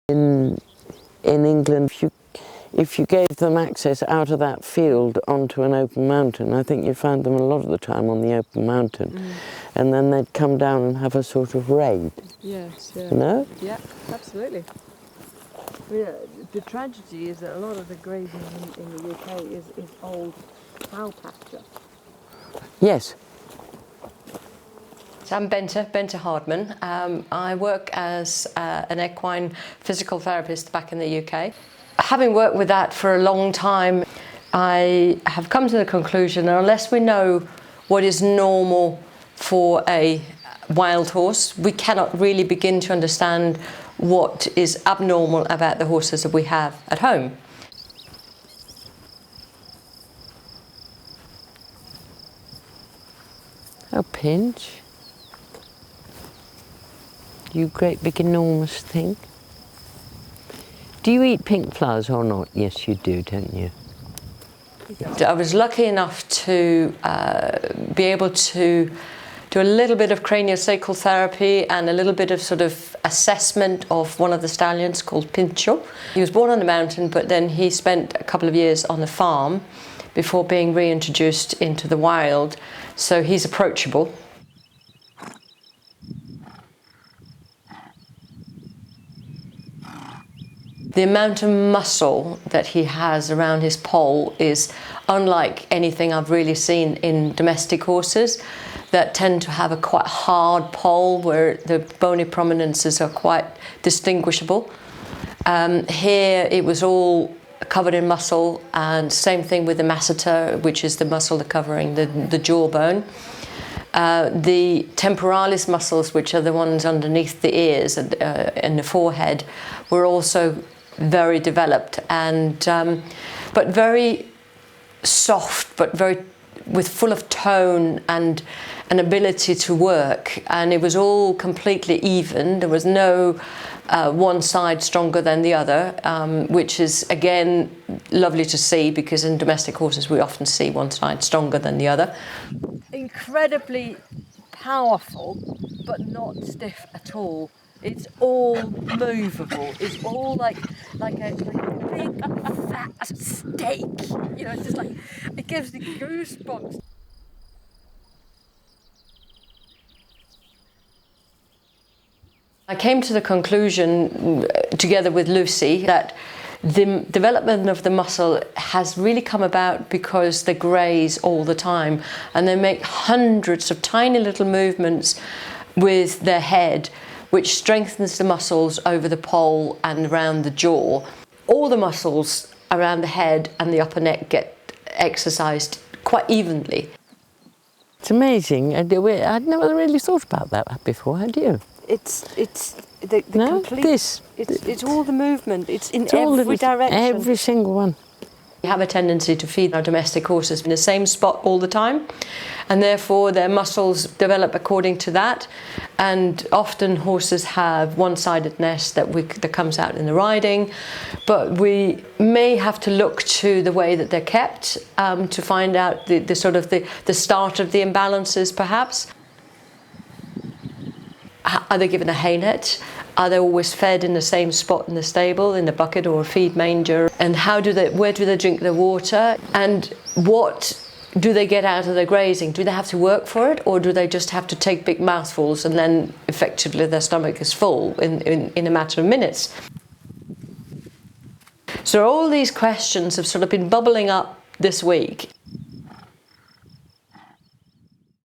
In England, if you gave them access out of that field onto an open mountain, I think you'd find them a lot of the time on the open mountain, and then they'd come down and have a sort of raid. Yes, yeah. You know? Yeah, absolutely. Yeah, the tragedy is that a lot of the grazing in the UK is old cow pasture. Yes. So I'm Bente Hardman. I work as an equine physical therapist back in the UK. Having worked with that for a long time, I have come to the conclusion that unless we know what is normal for a wild horse, we cannot really begin to understand what is abnormal about the horses that we have at home. Oh, Pinch. You great big enormous thing. Do you eat pink flowers or not? Yes, you do, don't you? I was lucky enough to be able to do a little bit of craniosacral therapy and a little bit of sort of assessment of one of the stallions called Pincho. He was born on the mountain, but then he spent a couple of years on the farm before being reintroduced into the wild, so he's approachable. The amount of muscle that he has around his poll is unlike anything I've really seen in domestic horses that tend to have a quite hard poll where the bony prominences are quite distinguishable. Here it was all covered in muscle, and same thing with the masseter, which is the muscle covering the jawbone. The temporalis muscles, which are the ones underneath the ears and the forehead, were also very developed and but very soft, but very full of tone and an ability to work, and it was all completely even. There was no one side stronger than the other, which is again lovely to see, because in domestic horses we often see one side stronger than the other. Incredibly powerful, but not stiff at all. It's all movable. It's all like a big fat steak. You know, it's just like, it gives the goosebumps. I came to the conclusion, together with Lucy, that the development of the muscle has really come about because they graze all the time and they make hundreds of tiny little movements with their head, which strengthens the muscles over the poll and around the jaw. All the muscles around the head and the upper neck get exercised quite evenly. It's amazing. I'd never really thought about that before, had you? It's the No? complete. This. It's all the movement. It's in all every direction. Every single one. We have a tendency to feed our domestic horses in the same spot all the time, and therefore their muscles develop according to that, and often horses have one-sidedness that comes out in the riding, but we may have to look to the way that they're kept to find out the start of the imbalances perhaps. Are they given a hay net? Are they always fed in the same spot in the stable, in the bucket or a feed manger? And where do they drink their water? And what do they get out of their grazing? Do they have to work for it, or do they just have to take big mouthfuls and then effectively their stomach is full in a matter of minutes? So all these questions have sort of been bubbling up this week.